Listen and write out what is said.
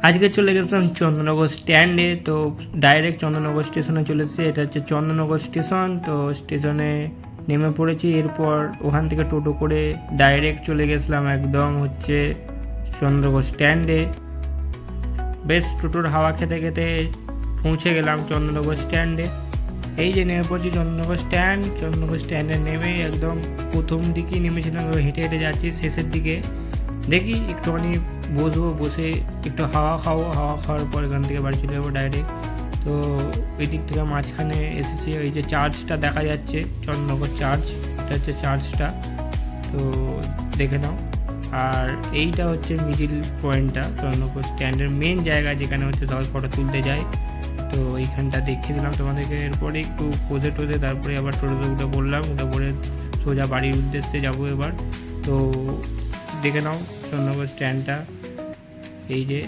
আজকে চলে গেছিলাম চন্দননগর স্ট্যান্ডে। তো ডাইরেক্ট চন্দননগর স্টেশনে চলে এসেছি। এটা হচ্ছে চন্দননগর স্টেশন। তো স্টেশনে নেমে পড়েছি। এরপর ওখান থেকে টোটো করে ডাইরেক্ট চলে গেছিলাম একদম হচ্ছে চন্দননগর স্ট্যান্ডে। বেশ টোটোর হাওয়া খেতে খেতে পৌঁছে গেলাম চন্দননগর স্ট্যান্ডে। এই যে নেমে পড়ছি চন্দননগর স্ট্যান্ড। চন্দননগর স্ট্যান্ডে নেমে একদম প্রথম দিকেই নেমেছিলাম, হেঁটে হেঁটে যাচ্ছি শেষের দিকে। দেখি একটুখানি বসবো, বসে একটু হাওয়া খাবো, হাওয়া খাওয়ার পর এখান থেকে বাড়ি চলে যাবো ডাইরেক্ট। তো ওই দিক থেকে মাঝখানে এসেছি, ওই যে চার্চটা দেখা যাচ্ছে চন্দননগর চার্চ, এটা হচ্ছে চার্চটা, তো দেখে নাও। আর এইটা হচ্ছে মিডিল পয়েন্টটা চন্দননগর স্ট্যান্ডের মেন জায়গা, যেখানে হচ্ছে সবাই ফটো তুলতে যায়। তো এইখানটা দেখিয়ে দিলাম তোমাদেরকে। এরপরে একটু পোজে টোজে তারপরে আবার টোটোতে উঠে পড়লাম, উঠে পড়ে সোজা বাড়ির উদ্দেশ্যে যাবো এবার। তো দেখে নাও চন্দননগর স্ট্যান্ডটা, এই যে